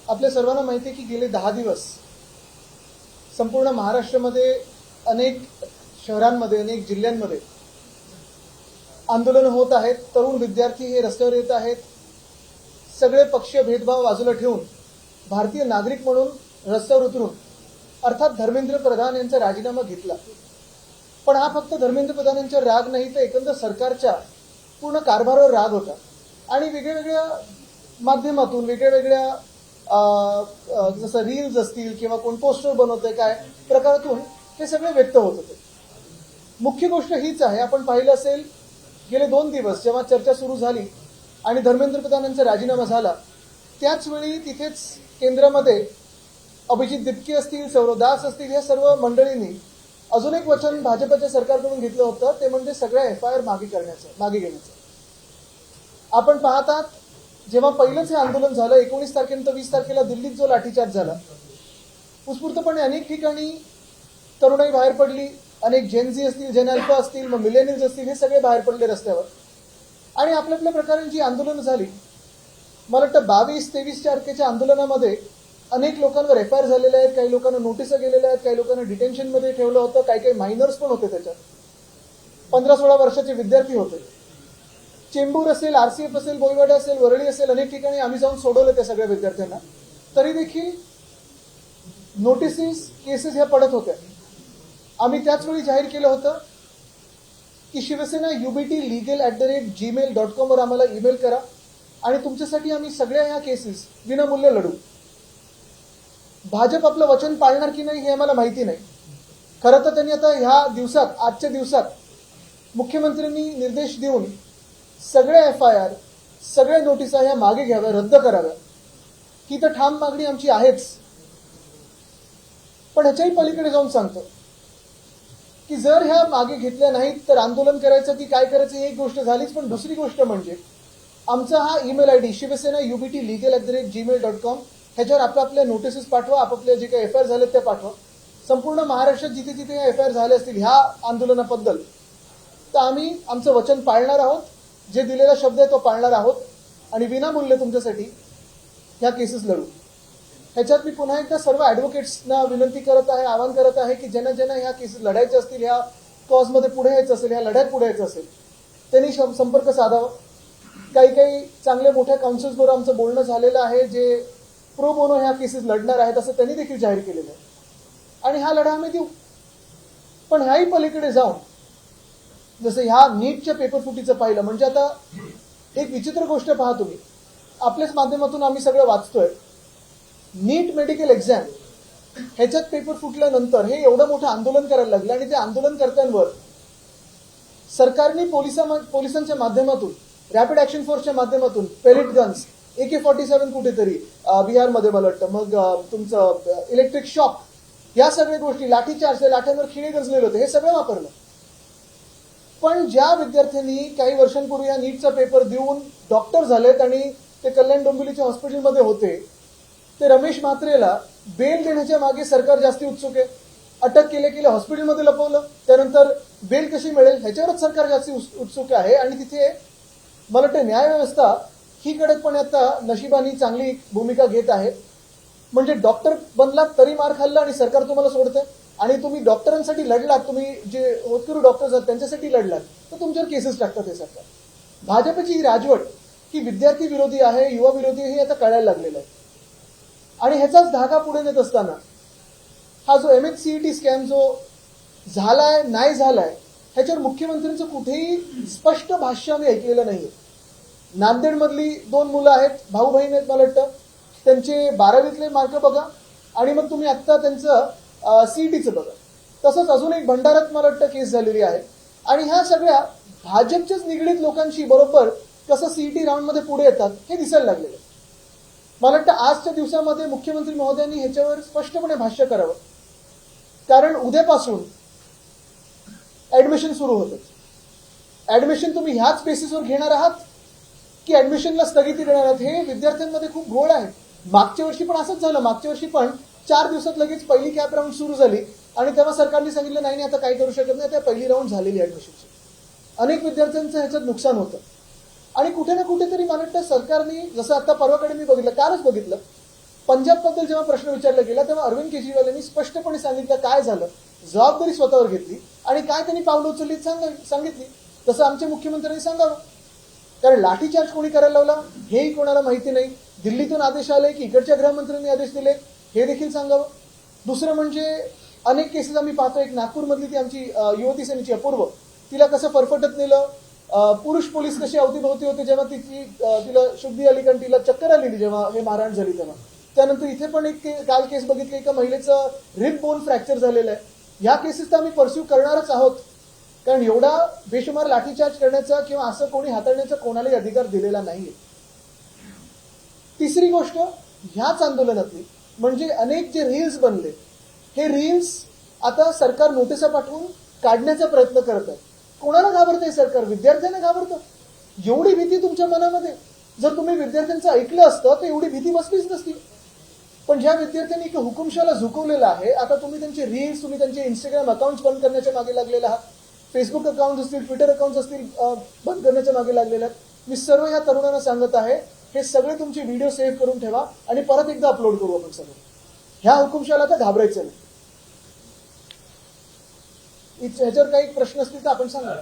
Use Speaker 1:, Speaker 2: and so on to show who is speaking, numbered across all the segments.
Speaker 1: आपल्या सर्वांना माहिती आहे की गेले 10 दिवस संपूर्ण महाराष्ट्रामध्ये अनेक शहरांमध्ये अनेक जिल्ह्यांमध्ये आंदोलन होत आहेत. तरुण विद्यार्थी हे रस्त्यावर येत आहेत. सगळे पक्षीय भेदभाव बाजूला ठेवून भारतीय नागरिक म्हणून रस्त्यावर उतरून अर्थात धर्मेंद्र प्रधान यांचा राजीनामा घेतला. पण हा फक्त धर्मेंद्र प्रधान यांचा राग नाही तर एकंदर सरकारच्या पूर्ण कारभारावर राग होता. आणि वेगवेगळ्या माध्यमातून वेगवेगळ्या जसं रील्स असतील किंवा कोण पोस्टर बनवतंय काय प्रकारातून हे सगळे व्यक्त होत होते. मुख्य गोष्ट हीच आहे, आपण पाहिलं असेल गेले 2 दिवस जेव्हा चर्चा सुरू झाली आणि धर्मेंद्र प्रधान यांचा राजीनामा झाला त्याच वेळी तिथेच केंद्रामध्ये अभिजित दिपके असतील, सौरव दास असतील, या सर्व मंडळींनी अजून एक वचन भाजपच्या सरकारकडून घेतलं होतं, ते म्हणजे सगळ्या FIR मागे घेण्याचं. आपण पाहतात जेव्हा पहिलंच हे आंदोलन झालं 19 तारखेनंतर 20 तारखेला दिल्लीत जो लाठीचार्ज झाला, उत्स्फूर्तपणे अनेक ठिकाणी तरुणाई बाहेर पडली. अनेक जेनझी असतील, जेन अल्फा असतील, मग मिलेनियल्स असतील, हे सगळे बाहेर पडले रस्त्यावर आणि आपल्या आपल्या प्रकारे जी आंदोलनं झाली. मला वाटतं 22-23 तारखेच्या आंदोलनामध्ये अनेक लोकांवर FIR झालेले आहेत, काही लोकांना नोटिसा गेलेल्या आहेत, काही लोकांना डिटेन्शनमध्ये ठेवलं होतं, काही मायनर्स पण होते, त्याच्यात 15-16 वर्षाचे विद्यार्थी होते. चेंबूर असेल, RCF असेल, बोईवाडा असेल, वरळी असेल, अनेक ठिकाणी आम्ही जाऊन सोडवलं त्या सगळ्या विद्यार्थ्यांना. तरी देखील नोटिसेस केसेस ह्या पडत होत्या. आम्ही त्याच वेळी जाहीर केलं होतं की शिवसेना UBTlegal@gmail.com वर आम्हाला ईमेल करा आणि तुमच्यासाठी आम्ही सगळ्या ह्या केसेस विनामूल्य लढू. भाजप आपलं वचन पाळणार की नाही हे आम्हाला माहिती नाही. खरं तर त्यांनी आता ह्या दिवसात, आजच्या दिवसात मुख्यमंत्र्यांनी निर्देश देऊन सगळे FIR, सगळ्या नोटिसा ह्या मागे घ्याव्या, रद्द कराव्या, ही तर ठाम मागणी आमची आहेच. पण ह्याच्याही पलीकडे जाऊन सांगतो की जर ह्या मागे घेतल्या नाहीत तर आंदोलन करायचं की काय करायचं ही एक गोष्ट झालीच. पण दुसरी गोष्ट म्हणजे आमचा हा ईमेल ID शिवसेना UBTlegal@gmail.com, ह्याच्यावर आपल्या नोटिसेस पाठवा, आपापल्या जे काही FIR झालेत त्या पाठवा. संपूर्ण महाराष्ट्रात जिथे जिथे FIR झाले असतील ह्या आंदोलनाबद्दल तर आम्ही आमचं वचन पाळणार आहोत, जे दिलेला शब्द आहे तो पाळणार आहोत आणि विनामूल्य तुमच्यासाठी ह्या केसेस लढू. ह्याच्यात मी पुन्हा एकदा सर्व ॲडव्होकेट्सना विनंती करत आहे, आवाहन करत आहे की ज्यांना ज्यांना ह्या केसेस लढायच्या असतील, ह्या कॉजमध्ये पुढे यायचं असेल, ह्या लढ्यात पुढे यायचं असेल, त्यांनी संपर्क साधावा. काही चांगल्या मोठ्या काउन्सिल्सबरोबर आमचं बोलणं झालेलं आहे, जे प्रो बोनो ह्या केसेस लढणार आहेत असं त्यांनी देखील जाहीर केलेलं आहे आणि हा लढा आम्ही देऊ. पण ह्याही पलीकडे जाऊन जसं ह्या नीटच्या पेपरफुटीचं पाहिलं म्हणजे आता एक विचित्र गोष्ट पहा तुम्ही, आपल्याच माध्यमातून आम्ही सगळं वाचतोय. नीट मेडिकल एक्झाम ह्याच्यात पेपर फुटल्यानंतर हे एवढं मोठं आंदोलन करायला लागलं आणि त्या आंदोलनकर्त्यांवर सरकारने पोलिसांच्या माध्यमातून, रॅपिड ॲक्शन फोर्सच्या माध्यमातून पेलेट गन्स, AK-47 कुठेतरी बिहारमध्ये मला वाटतं, मग तुमचं इलेक्ट्रिक शॉक, या सगळ्या गोष्टी, लाठीचार्ज, लाठ्यांवर खिळे गजलेले होते, हे सगळं वापरलं. पण ज्या विद्यार्थ्यांनी काही वर्षांपूर्वी या नीटचा पेपर देऊन डॉक्टर झालेत आणि ते कल्याण डोंबिवलीच्या हॉस्पिटलमध्ये होते, ते रमेश म्हात्रेला बेल देण्याच्या मागे सरकार जास्ती उत्सुक आहे. अटक केले हॉस्पिटलमध्ये लपवलं, त्यानंतर बेल कशी मिळेल ह्याच्यावरच सरकार जास्ती उत्सुक आहे. आणि तिथे मला वाटतं न्यायव्यवस्था ही कडकपणे आता नशिबाने चांगली भूमिका घेत आहे. म्हणजे डॉक्टर बनलात तरी मार खाल्ला आणि सरकार तुम्हाला सोडतं आणि तुम्ही डॉक्टरांसाठी लढलात, तुम्ही जे होतकरू डॉक्टर्स आहेत त्यांच्यासाठी लढलात तर तुमच्यावर केसेस टाकतात हे सरकार. भाजपची ही राजवट ही विद्यार्थी विरोधी आहे, युवा विरोधी हे आता कळायला लागलेलं आहे. आणि ह्याचाच धागा पुढे नेत असताना हा जो MHCET स्कॅम जो झालाय नाही झालाय ह्याच्यावर मुख्यमंत्र्यांचं कुठेही स्पष्ट भाष्य आम्ही ऐकलेलं नाहीये. नांदेडमधली 2 मुलं आहेत, भाऊ बहीण आहेत मला वाटतं, त्यांचे 12वीतले मार्क बघा आणि मग तुम्ही आत्ता त्यांचं CETचं बघा. तसंच अजून एक भंडारात मला वाटतं केस झालेली आहे. आणि ह्या सगळ्या भाजपच्याच निगडीत लोकांशी बरोबर कसं CET राऊंडमध्ये पुढे येतात हे दिसायला लागलेलं आहे. मला वाटतं आजच्या दिवसामध्ये मुख्यमंत्री महोदयांनी ह्याच्यावर स्पष्टपणे भाष्य करावं, कारण उद्यापासून ऍडमिशन सुरू होतं. ऍडमिशन तुम्ही ह्याच बेसिसवर घेणार आहात की ऍडमिशनला स्थगिती देणार आहात, हे विद्यार्थ्यांमध्ये खूप घोळ आहे. मागच्या वर्षी पण असंच झालं. मागच्या वर्षी पण 4 दिवसात लगेच पहिली कॅप राऊंड सुरू झाली आणि तेव्हा सरकारने सांगितलं नाही आता काही करू शकत नाही, त्या पहिली राऊंड झालेली ऍडमिशनची. अनेक विद्यार्थ्यांचं ह्याच्यात नुकसान होतं आणि कुठे ना कुठेतरी मला वाटतं सरकारने, जसं आता परवाकडे मी बघितलं, कालच बघितलं पंजाबबद्दल जेव्हा प्रश्न विचारला गेला तेव्हा अरविंद केजरीवाल यांनी स्पष्टपणे सांगितलं काय झालं, जबाबदारी स्वतःवर घेतली आणि काय त्यांनी पावलं उचलली सांगितली. तसं आमच्या मुख्यमंत्र्यांनी सांगावं. कारण लाठीचार्ज कोणी करायला लावला हेही कोणाला माहिती नाही. दिल्लीतून आदेश आले की इकडच्या गृहमंत्र्यांनी आदेश दिले हे देखील सांगावं. दुसरं म्हणजे अनेक केसेस आम्ही पाहतो. एक नागपूरमधली ती आमची युवती सेनेची अपूर्व, तिला कसं फरफटत नेलं, पुरुष पोलीस कसे अवतीभोवती होते जेव्हा तिला शुद्धी आली कारण तिला चक्कर आलेली जेव्हा हे मारहाण झाली तेव्हा. त्यानंतर इथे पण एक काल केस बघितली, एका महिलेचं रिब बोन फ्रॅक्चर झालेलं आहे. ह्या केसेस तर आम्ही परस्यू करणारच आहोत, कारण एवढा बेशुमार लाठीचार्ज करण्याचा किंवा असं कोणी हाताळण्याचा कोणालाही अधिकार दिलेला नाहीये. तिसरी गोष्ट ह्याच आंदोलनातली म्हणजे अनेक जे रील्स बनले, हे रील्स आता सरकार नोटिसा पाठवून काढण्याचा प्रयत्न करत आहे. कोणाला घाबरतंय सरकार? विद्यार्थ्यांना घाबरतं. एवढी भीती तुमच्या मनामध्ये, जर तुम्ही विद्यार्थ्यांचं ऐकलं असतं तर एवढी भीती बसलीच नसती. पण ज्या विद्यार्थ्यांनी एक हुकुमशाला झुकवलेला आहे, आता तुम्ही त्यांचे रील्स, तुम्ही त्यांचे इंस्टाग्राम अकाउंट्स बंद करण्याच्या मागे लागलेले आहात, फेसबुक अकाउंट्स असतील, ट्विटर अकाउंट्स असतील, बंद करण्याच्या मागे लागलेले आहेत. मी सर्व या तरुणांना सांगत आहे, हे सगळे तुमचे व्हिडिओ सेव्ह करून ठेवा आणि परत एकदा अपलोड करू आपण सगळं. ह्या हुकुमशाला तर घाबरायचं नाही. ह्याच्यावर काही प्रश्न असतील तर आपण सांगा.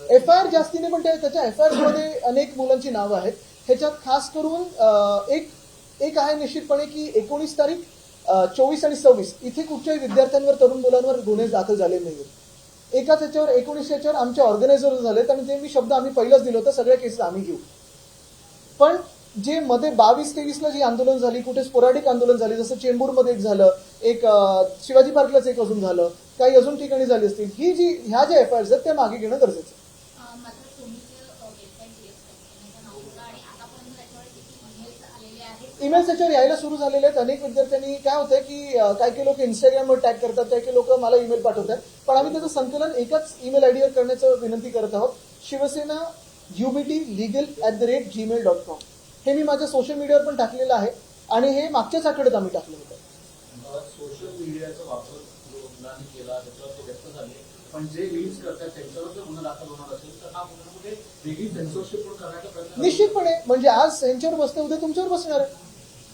Speaker 1: एफआयआर जास्ती नाही, पण त्याच्या एफआयआर मध्ये अनेक मुलांची नावं आहेत. ह्याच्यात खास करून एक आहे निश्चितपणे की 19 तारीख, 24 आणि 26 इथे कुठच्याही विद्यार्थ्यांवर, तरुण मुलांवर गुन्हे दाखल झाले नाहीत. एकाच याच्यावर 19 याच्यावर आमचे ऑर्गनायझर झालेत आणि ते मी शब्द आम्ही पहिलाच दिलो होता, सगळ्या केसेस आम्ही घेऊ. पण जे मध्ये 22-23ला जी आंदोलन झाली, कुठे स्पोरॅडिक आंदोलन झाली, जसं चेंबूरमध्ये एक झालं, एक शिवाजी पार्कलाच एक अजून झालं, काही अजून ठिकाणी झाली असतील, ह्या ज्या एफआयआर आहेत त्या मागे घेणं गरजेचं आहे. ईमेल्स त्याच्यावर यायला सुरू झालेले आहेत. अनेक विद्यार्थ्यांनी काय होतंय की काही लोक इंस्टाग्रामवर टॅग करतात, काही लोक मला ईमेल पाठवतात, पण आम्ही त्याचं संकलन एकाच ईमेल आयडीवर करण्याचं विनंती करत आहोत. शिवसेना UBT@gmail.com हे मी माझ्या सोशल मीडियावर पण टाकलेलं आहे आणि हे मागच्याच आठवड्यात आम्ही टाकलं होतं.
Speaker 2: सोशल मीडियाचा वापर मुलांनी केला, त्याच्यावर ते व्यक्त झाले, पण जे रील्स करतात त्यांच्यावर जर गुन्हा दाखल होणार असेल तर हा गुन्ह्यामध्ये वेगळी सेन्सॉरशिप पण करण्याचा प्रयत्न
Speaker 1: निश्चितपणे. म्हणजे आज यांच्यावर बसते, उद्या तुमच्यावर बसणार आहे.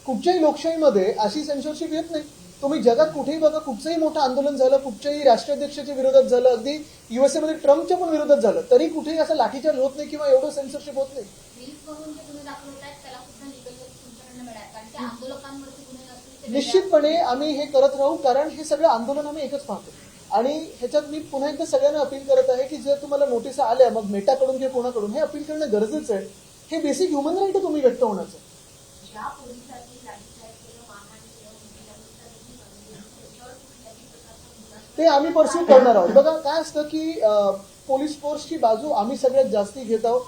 Speaker 1: कुठच्याही लोकशाहीमध्ये अशी सेन्सॉरशिप येत नाही. तुम्ही जगात कुठेही बघा, कुठचंही मोठं आंदोलन झालं, कुठच्याही राष्ट्राध्यक्षाच्या विरोधात झालं, अगदी USA मध्ये ट्रम्पच्या पण विरोधात झालं, तरी कुठेही असं लाठीचार्ज होत नाही किंवा एवढं सेन्सॉरशिप होत नाही. निश्चितपणे आम्ही हे करत राहू, कारण हे सगळं आंदोलन आम्ही एकच पाहतो. आणि ह्याच्यात मी पुन्हा एकदा सगळ्यांना अपील करत आहे की जर तुम्हाला नोटिसा आल्या, मग मेटाकडून किंवा कोणाकडून, हे अपील करणं गरजेचं आहे. हे बेसिक ह्युमन राईट आहे तुम्ही व्यक्त होण्याचं. ते आम्ही परस्यू करणार आहोत. बघा काय असतं की पोलीस फोर्सची बाजू आम्ही सगळ्यात जास्ती घेत आहोत,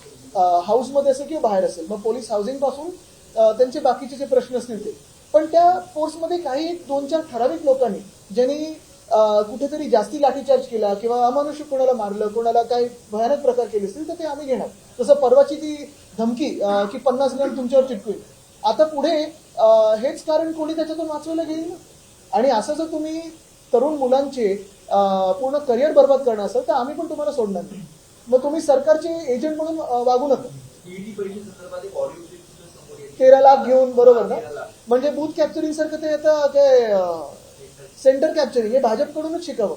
Speaker 1: हाऊसमध्ये असेल किंवा बाहेर असेल. मग पोलीस हाऊसिंग पासून त्यांचे बाकीचे जे प्रश्न असतील ते, पण त्या फोर्समध्ये काही 2-4 ठराविक लोकांनी ज्यांनी कुठेतरी जास्ती लाठीचार्ज केला किंवा अमानुष कोणाला मारलं, कोणाला काही भयानक प्रकार केले असतील तर ते आम्ही घेणार. जसं परवाची ती धमकी की 50 ग्रॅम तुमच्यावर चिटकवेल, आता पुढे हेच कारण कोणी त्याच्यातून वाचवायला घेईल ना. आणि असं जर तुम्ही तरुण मुलांचे पूर्ण करिअर बर्बाद करणार असेल तर आम्ही पण तुम्हाला सोडणार नाही. मग तुम्ही सरकारचे एजंट म्हणून वागू नका. 13 लाख घेऊन, बरोबर ना, म्हणजे बूथ कॅप्चरिंग सारखं ते आता काय सेंटर कॅप्चरिंग हे भाजपकडूनच शिकावं.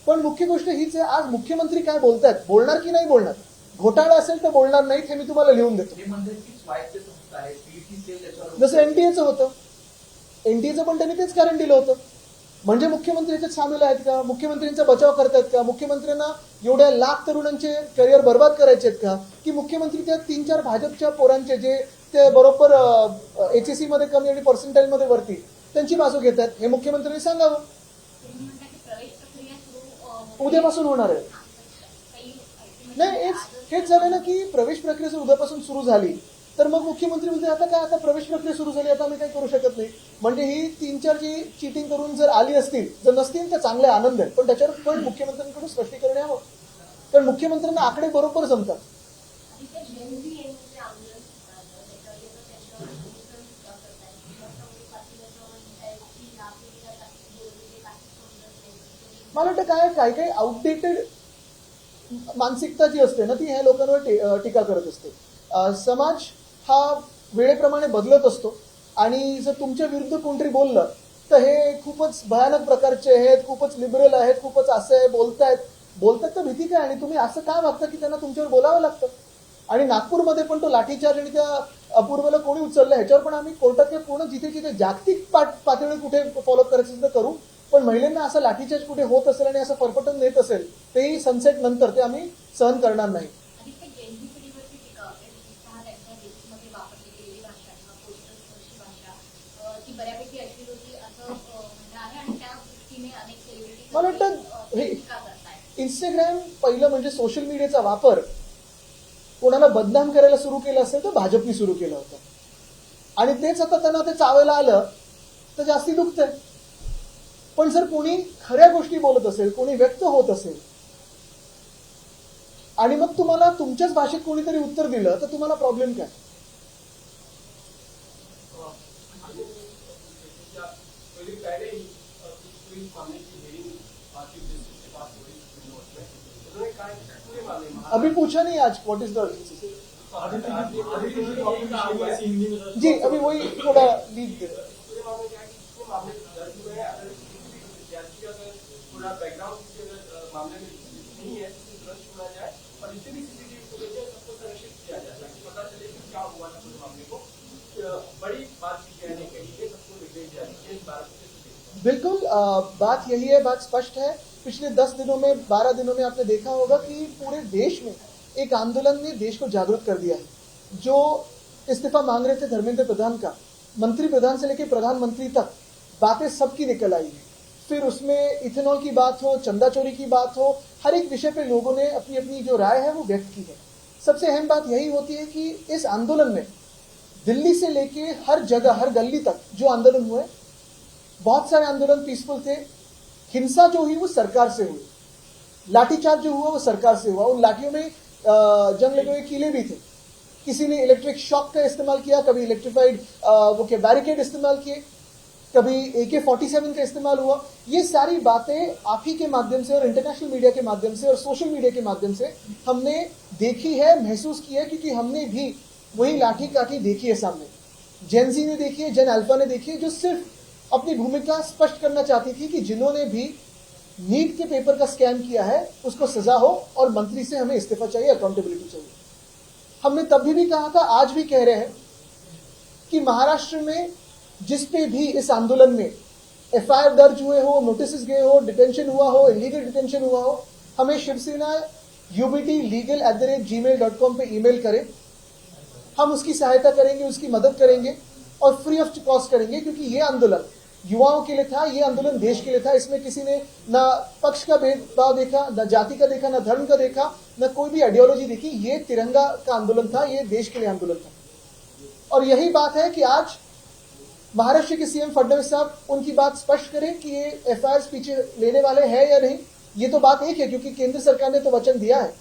Speaker 1: पण मुख्य गोष्ट हीच आहे, आज मुख्यमंत्री काय बोलतायत, बोलणार की नाही बोलणार. घोटाळा असेल तर बोलणार नाहीत हे मी तुम्हाला लिहून देतो. जसं एनटीएचं होतं, एनटीएचं पण त्यांनी तेच कारण दिलं होतं. म्हणजे मुख्यमंत्री याच्यात सामील आहेत का? मुख्यमंत्र्यांचा बचाव करतायत का? मुख्यमंत्र्यांना एवढ्या लाख तरुणांचे करिअर बर्बाद करायचे आहेत का? की मुख्यमंत्री त्या 3-4 भाजपच्या पोरांचे जे ते बरोबर HSC मध्ये कमी आणि पर्सेंटाईल मध्ये वरती, त्यांची बाजू घेत आहेत, हे मुख्यमंत्र्यांनी सांगावं. उद्यापासून होणार आहे. नाही, हेच झालं ना की प्रवेश प्रक्रिया जर उद्यापासून सुरू झाली तर मग मुख्यमंत्री म्हणते आता काय, आता प्रवेश प्रक्रिया सुरू झाली, आता आम्ही काही करू शकत नाही. म्हणजे ही 3-4 जी चिटिंग करून जर आली असतील, जर नसतील तर चांगले आनंद आहे, पण त्याच्यावर पण मुख्यमंत्र्यांकडून स्पष्टीकरण यावं. कारण मुख्यमंत्र्यांना आकडे बरोबर जमतात. मला वाटतं काही आउटडेटेड मानसिकता जी असते ना ती ह्या लोकांवर टीका करत असते. समाज हा वेळेप्रमाणे बदलत असतो आणि जर तुमच्या विरुद्ध कोणतरी बोललं तर हे खूपच भयानक प्रकारचे आहेत, खूपच लिबरल आहेत, खूपच असं आहे, बोलतात तर भीती काय आणि तुम्ही असं काय वागता की त्यांना तुमच्यावर बोलावं लागतं. आणि नागपूरमध्ये पण तो लाठीचार्ज आणि त्या अपूर्वला कोणी उचललं ह्याच्यावर पण आम्ही कोर्टात पूर्ण जिथे जिथे जागतिक पातळीवर कुठे फॉलोअप करायचं असेल तर करू, पण महिलांना असं लाठीचार्ज कुठे होत असेल आणि असं परपटन देत असेल तेही सनसेट नंतर ते आम्ही सहन करणार नाही. मला वाटतं हे इंस्टाग्राम पहिलं म्हणजे सोशल मीडियाचा वापर कोणाला बदनाम करायला सुरू केलं असेल तर भाजपनी सुरू केलं होतं आणि तेच आता त्यांना ते चावायला आलं तर जास्ती दुखतंय. पण जर कोणी खऱ्या गोष्टी बोलत असेल, कोणी व्यक्त होत असेल आणि मग तुम्हाला तुमच्याच भाषेत कोणीतरी उत्तर दिलं तर तुम्हाला प्रॉब्लेम काय. अभी पूछा नहीं आज व्हाट इज द जी अभी वही थोड़ा लीड दे बिल्कुल बात यही है, बात स्पष्ट है. पिछले 10 दिनों में 12 दिनों में आपने देखा होगा कि पूरे देश में एक आंदोलन ने देश को जागरूक कर दिया है. जो इस्तीफा मांग रहे थे धर्मेंद्र प्रधान का, मंत्री प्रधान से लेकर प्रधानमंत्री तक बातें सबकी निकल आई है. फिर उसमें इथेनॉल की बात हो, चंदा चोरी की बात हो, हर एक विषय पे लोगों ने अपनी अपनी जो राय है वो व्यक्त की है. सबसे अहम बात यही होती है कि इस आंदोलन में दिल्ली से लेके हर जगह, हर गली तक जो आंदोलन हुए, बहुत सारे आंदोलन पीसफुल थे. हिंसा जो हुई वो सरकार से हुई, लाठीचार्ज जो हुआ वो सरकार से हुआ. उन लाठियों में जंग लगे हुए कीले भी थे. किसी ने इलेक्ट्रिक शॉक का इस्तेमाल किया, कभी इलेक्ट्रिफाइड वो के बैरिकेड इस्तेमाल किए, कभी AK-47 का इस्तेमाल हुआ. ये सारी बातें आप ही के माध्यम से और इंटरनेशनल मीडिया के माध्यम से और सोशल मीडिया के माध्यम से हमने देखी है, महसूस किया, क्योंकि हमने भी वही लाठी काठी देखी है सामने. जेनजी ने देखी है, जेन अल्फा ने देखी है, जो सिर्फ अपनी भूमिका स्पष्ट करना चाहती थी कि जिन्होंने भी नीट के पेपर का स्कैम किया है उसको सजा हो और मंत्री से हमें इस्तीफा चाहिए, अकाउंटेबिलिटी चाहिए. हमने तब भी कहा था, आज भी कह रहे हैं कि महाराष्ट्र में जिस पे भी इस आंदोलन में FIR दर्ज हुए हो, नोटिस गए हो, डिटेंशन हुआ हो, इलीगल डिटेंशन हुआ हो, हमें शिवसेना ubtlegal@gmail.com पे ईमेल करें. हम उसकी सहायता करेंगे, उसकी मदद करेंगे और फ्री ऑफ कॉस्ट करेंगे, क्योंकि ये आंदोलन युवाओं के लिए था, ये आंदोलन देश के लिए था. इसमें किसी ने ना पक्ष का भेदभाव देखा, ना जाति का देखा, ना धर्म का देखा, ना कोई भी आइडियोलॉजी देखी. ये तिरंगा का आंदोलन था, ये देश के लिए आंदोलन था. और यही बात है कि आज महाराष्ट्र के सीएम फडणवीस साहब उनकी बात स्पष्ट करें कि ये FIR पीछे लेने वाले हैं या नहीं. ये तो बात एक है, क्योंकि केंद्र सरकार ने तो वचन दिया है,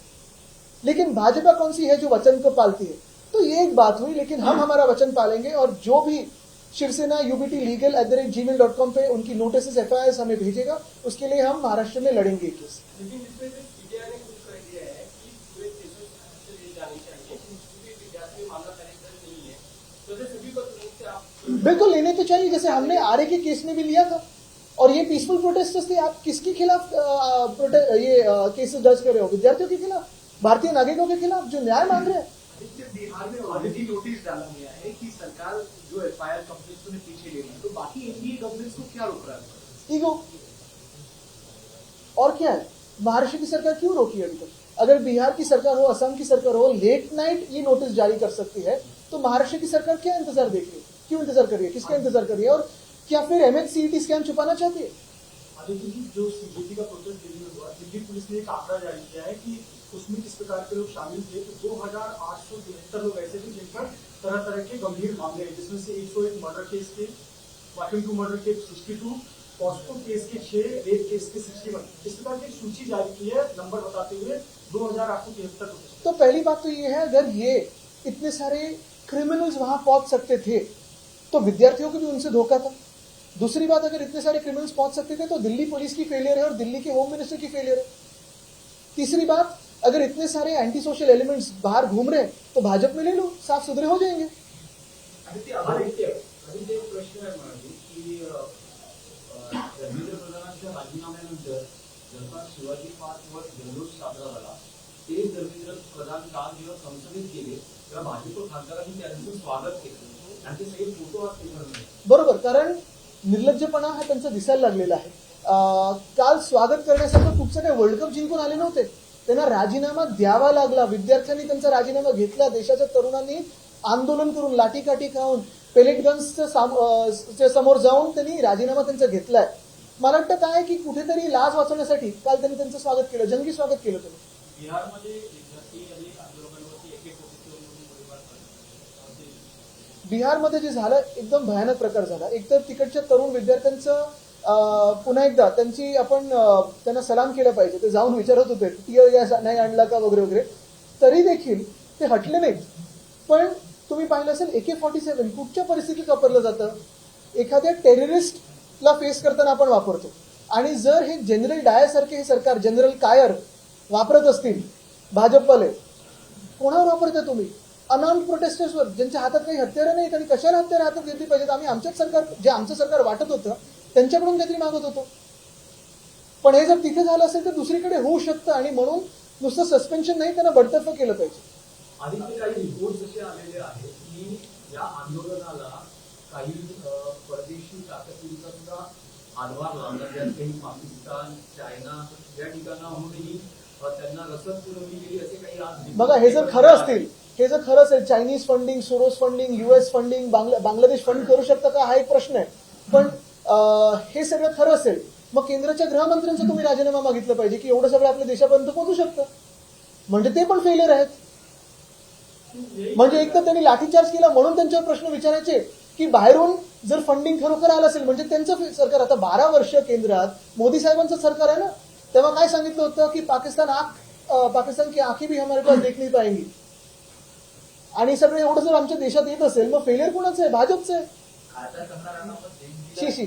Speaker 1: लेकिन भाजपा कौन सी है जो वचन को पालती है. तो ये एक बात हुई, लेकिन हम हमारा वचन पालेंगे और जो भी शिवसेना ubtlegal@gmail.com पे उनकी नोटिस FIR हमें भेजेगा, उसके लिए हम महाराष्ट्र में लड़ेंगे केस.
Speaker 2: लेकिन इसमें से सीबीआई ने कुछ कर दिया है कि पूरे केसेस से ले जानी चाहिए, क्योंकि विद्यार्थी मामला कनेक्टेड नहीं है, तो ऐसे सभी को तुरंत से आप
Speaker 1: बिल्कुल लेने तो चाहिए, जैसे हमने आरए के केस में भी लिया था. और ये पीसफुल प्रोटेस्टर्स थे. आप किसके खिलाफ ये केसेस दर्ज कर रहे हो? विद्यार्थियों के खिलाफ, भारतीय नागरिकों के खिलाफ जो न्याय मांग रहे हैं.
Speaker 2: बिहार में ऑलरेडी नोटिस डाला गया है कि सरकार जो FIR कंप्लेंट्स उन्हें पीछे ले रही है, तो बाकी एनडीए गवर्नमेंट को क्या रोक रहा है?
Speaker 1: ईगो. और क्या है, महाराष्ट्र की सरकार क्यों रोकी अभी तक? अगर बिहार की सरकार हो, असम की सरकार हो, लेट नाइट ये नोटिस जारी कर सकती है, तो महाराष्ट्र की सरकार क्या इंतजार देख रही है? क्यों इंतजार कर रही है? किसका इंतजार कर रही है? और क्या फिर MHCET स्कैम छुपाना चाहती है?
Speaker 3: आदित्य जी, जो CBT का प्रोटेस्ट दिल्ली में हुआ, दिल्ली पुलिस ने एक आंकड़ा जारी किया है कि उसमें किस प्रकार के लोग शामिल थे. तो 2873 लोग ऐसे थे जिन पर तरह तरह के गंभीर मामले हैं, जिसमें से 101 मर्डर केस के, 42 मर्डर के 62, पॉस्को केस के 6, रेप केस के 61. इस प्रकार की सूची जारी की है, नंबर बताते हुए 2873.
Speaker 1: तो पहली बात तो ये है, अगर ये इतने सारे क्रिमिनल्स वहां पहुंच सकते थे तो विद्यार्थियों को भी उनसे धोखा था. दूसरी बात, अगर इतने सारे क्रिमिनल्स पहुंच सकते थे तो दिल्ली पुलिस की फेलियर है और दिल्ली के होम मिनिस्टर की फेलियर है. तीसरी बात, अगर इतने सारे एंटी सोशल एलिमेंट्स बाहर घूम रहे हैं तो भाजपा में ले लो, साफ सुथरे हो जाएंगे.
Speaker 2: आदित्य एक प्रश्न आहे म्हणाली की धर्मेंद्र प्रधानांच्या राजीनाम्यानंतर जसा शिवाजी पार्कवर जल्लोष साजरा झाला ते धर्मेंद्र प्रधान काल जेव्हा संसदेत गेले तेव्हा भाजप खासदारांनी त्यांचं स्वागत केलं आणि ते सगळे फोटो आज
Speaker 1: बरोबर, कारण निर्लज्जपणा हा त्यांचा दिसायला लागलेला आहे. काल स्वागत करण्यासारखं कुठचं काही वर्ल्ड कप जिंकून आले नव्हते, त्यांना राजीनामा द्यावा लागला. विद्यार्थ्यांनी त्यांचा राजीनामा घेतला. देशाच्या तरुणांनी आंदोलन करून लाठीकाठी खाऊन पेलेट गन्सच्या समोर जाऊन त्यांनी राजीनामा त्यांचा घेतलाय. मला वाटतं काय की कुठेतरी लाज वाचवण्यासाठी काल त्यांनी त्यांचं स्वागत केलं, जंगी स्वागत केलं त्यांनी.
Speaker 2: बिहारमध्ये विद्यार्थी आणि आंदोलकांवरती एक गोळीबार करण्यात
Speaker 1: बिहारमध्ये जे झालं एकदम भयानक प्रकार झाला. एकतर तिकडच्या तरुण विद्यार्थ्यांचं पुन्हा एकदा त्यांची आपण त्यांना सलाम केला पाहिजे. ते जाऊन विचारत होते टीयर गॅस नाही आणला का वगैरे वगैरे, तरी देखील ते हटले नाहीत. पण तुम्ही पाहिलं असेल AK-47 कुठच्या परिस्थितीत वापरलं जातं? एखाद्या टेररिस्टला फेस करताना आपण वापरतो. आणि जर हे जनरल डायर सारखे हे सरकार, जनरल कायर वापरत असतील भाजपवाले, कोणावर वापरता तुम्ही? अनआर्म्ड प्रोटेस्टर्सवर, ज्यांच्या हातात काही हत्यारं नाहीत. आणि कशाला हत्यारं हातात घेतली पाहिजेत? आम्ही आमच्याच सरकार, जे आमचं सरकार वाटत होतं त्यांच्याकडून काहीतरी मागत होतो. पण हे जर तिथे झालं असेल तर दुसरीकडे होऊ शकतं. आणि म्हणून नुसतं सस्पेन्शन नाही, त्यांना बडतर्फ केलं पाहिजे.
Speaker 2: आदित्य काही रिपोर्ट असे आलेले आहेत की या आंदोलनाला काही परदेशी ताकदींचा सुद्धा हातभार लावला, ज्यात काही पाकिस्तान, चायना या ठिकाणाहूनही त्यांना रसद पुरवली गेली असे काही आज.
Speaker 1: बघा, हे जर खरं असेल, Chinese funding, Soros funding, US funding, Bangladesh fund करू शकतं का हा एक प्रश्न आहे. पण हे सगळं खरं असेल मग केंद्राच्या गृहमंत्र्यांचा तुम्ही राजीनामा मागितलं पाहिजे की एवढं सगळं आपल्या देशापर्यंत पोहोचू शकतं. म्हणजे ते पण फेलियर आहेत. म्हणजे एक तर त्यांनी लाठीचार्ज केला म्हणून त्यांच्यावर प्रश्न विचारायचे की बाहेरून जर फंडिंग खरोखर आलं असेल म्हणजे त्यांचं सरकार. आता 12 वर्ष केंद्रात मोदी साहेबांचं सरकार आहे ना, तेव्हा काय सांगितलं होतं की पाकिस्तान की आंखें भी हमारे पास देख नहीं पाएंगी. आणि सगळं एवढं जर आमच्या देशात येत असेल मग फेलियर कोणाचं आहे? भाजपचं आहे. शी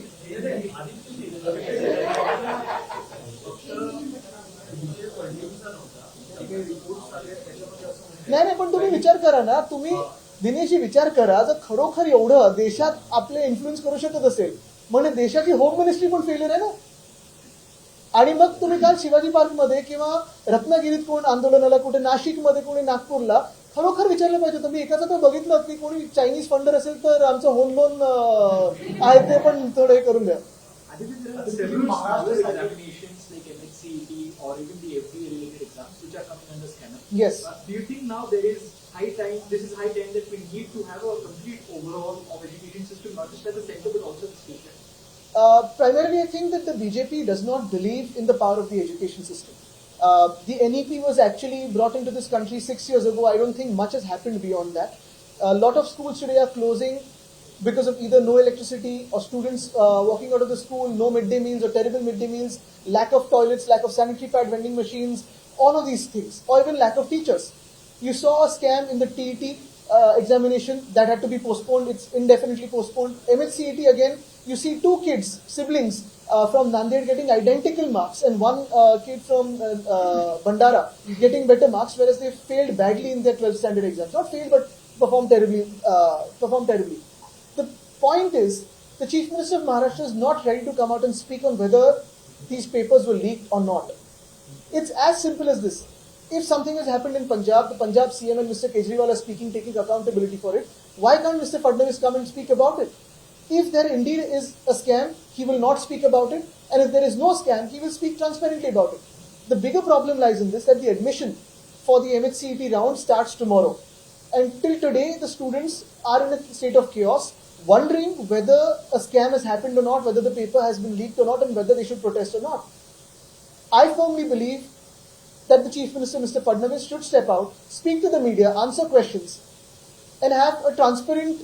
Speaker 1: नाही, पण तुम्ही विचार करा ना, तुम्ही दिनेशजी विचार करा, जर खरोखर एवढं देशात आपले इन्फ्लुएन्स करू शकत असेल म्हणजे देशाची होम मिनिस्ट्री पण फेलियर आहे ना. आणि मग तुम्ही काल शिवाजी पार्कमध्ये किंवा रत्नागिरीत कोण आंदोलनाला, कुठे नाशिकमध्ये, कोणी नागपूरला खरोखर विचारलं पाहिजे. तुम्ही एकाचं तर बघितलं की कोणी चायनीज फंडर असेल तर आमचं होम लोन आहे ते पण थोडं हे करून द्या.
Speaker 2: Or even the FDA related exams which are coming under scanner.
Speaker 1: Yes.
Speaker 2: Do you think now there is high time that we need to have a complete overhaul of education system, not just at the center but also at the state level?
Speaker 1: Primarily, I think that the BJP does not believe in the power of the education system. The NEP was actually brought into this country 6 years ago. I don't think much has happened beyond that. A lot of schools today are closing because of either no electricity or students walking out of the school, no midday meals or terrible midday meals, lack of toilets, lack of sanitary pad vending machines, all of these things, or even lack of teachers. You saw a scam in the TET examination that had to be postponed. It's indefinitely postponed. MHCET again, you see 2 kids, siblings from Nanded getting identical marks and one kid from Bandara getting better marks, whereas they failed badly in their 12th standard exams. Not failed, but performed terribly. The point is, the Chief Minister of Maharashtra is not ready to come out and speak on whether these papers were leaked or not. It's as simple as this. If something has happened in Punjab, the Punjab CM and Mr. Kejriwal are speaking, taking accountability for it. Why can't Mr. Fadnavis come and speak about it? If there indeed is a scam, he will not speak about it. And if there is no scam, he will speak transparently about it. The bigger problem lies in this, that the admission for the MHCET round starts tomorrow. And till today, the students are in a state of chaos, wondering whether a scam has happened or not, whether the paper has been leaked or not, and whether they should protest or not. I firmly believe that the Chief Minister, Mr. Fadnavis, should step out, speak to the media, answer questions, and have a transparent,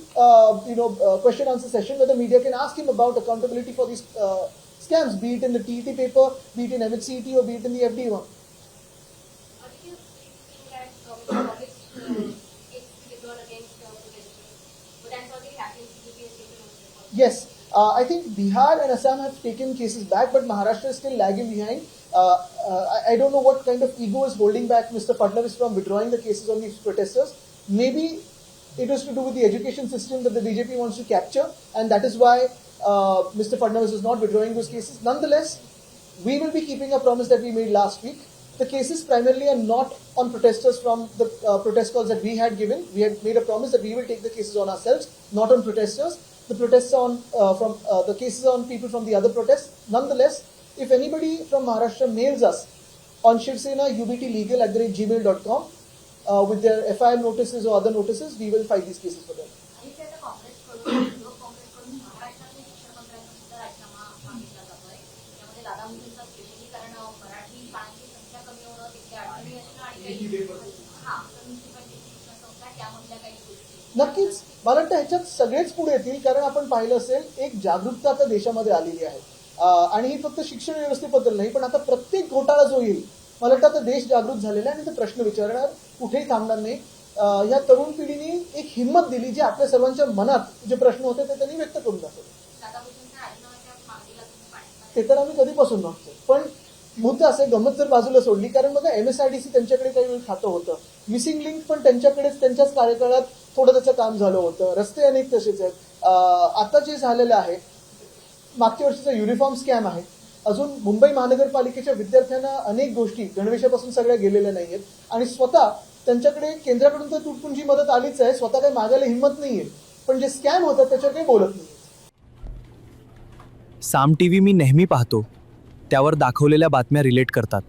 Speaker 1: question-answer session where the media can ask him about accountability for these scams, be it in the TET paper, be it in MHCET, or be it in the FD one.
Speaker 4: Do you think that government is withdrawn against protesters? But that's already happened. CBP has taken over.
Speaker 1: Yes, I think Bihar and Assam have taken cases back, but Maharashtra is still lagging behind. I don't know what kind of ego is holding back Mr. Fadnavis from withdrawing the cases on these protesters. Maybe it was to do with the education system that the BJP wants to capture, and that is why Mr. Fadnavis is not withdrawing those cases. Nonetheless, we will be keeping a promise that we made last week. The cases primarily are not on protesters from the protest calls that we had given. We had made a promise that we will take the cases on ourselves, not on protesters. The protests are on the cases are on people from the other protests. Nonetheless, if anybody from Maharashtra mails us on shivsenaubtlegal@gmail.com with their FIR notices or other notices, we will file these cases for them.
Speaker 5: आणि ते आता काँग्रेसकडून युवक काँग्रेसकडून महाराष्ट्रातल्या शिक्षण मंत्र्यांचा सुद्धा राजीनामा मागितला जातोय. त्यामध्ये दादा मुंडेंचा स्पेशली कारण मराठी शाळांची संख्या कमी होणं, तिथे अडचणी असणं आणि काही तर म्युन्सिपालिटी शिक्षण संस्था त्यामधल्या काही गोष्टी.
Speaker 1: नक्कीच मला वाटतं ह्याच्यात सगळेच पुढे येतील, कारण आपण पाहिलं असेल एक जागरूकता आता देशामध्ये आलेली आहे. आणि ही फक्त शिक्षण व्यवस्थेबद्दल नाही, पण आता प्रत्येक घोटाळा जो येईल मला वाटतं आता देश जागृत झालेला आहे आणि ते प्रश्न विचारणार, कुठेही थांबणार नाही. या तरुण पिढीने एक हिंमत दिली, जे आपल्या सर्वांच्या मनात जे प्रश्न होते ते त्यांनी व्यक्त करून दाखवले.
Speaker 5: दादा मुंडेंच्या राजीनाम्याच्या मागणीला तुम्ही पाठिंबा
Speaker 1: ते तर आम्ही कधीपासून मागतो, पण मुद्दा असे गंमत जर बाजूला सोडली, कारण बघा MSRDC त्यांच्याकडे काही वेळ खातं होतं, मिसिंग लिंक पण त्यांच्याकडेच त्यांच्याच कार्यकाळात थोडं त्याचं काम झालं होतं, रस्ते अनेक तसेच आहेत. आता जे झालेलं आहे मागच्या वर्षीचा युनिफॉर्म स्कॅम आहे. अजून मुंबई महानगरपालिकेच्या विद्यार्थ्यांना अनेक गोष्टी गणवेशापासून सगळ्या गेलेल्या नाहीयेत आणि स्वतः त्यांच्याकडे केंद्राकडून तर तुटपुंजी मदत आलीच आहे, स्वतः काही मागायला हिंमत नाहीये, पण जे स्कॅम होतात त्याच्यावर काही बोलत नाही.
Speaker 6: साम टीव्ही मी नेहमी पाहतो, त्यावर दाखवलेल्या बातम्या रिलेट करतात.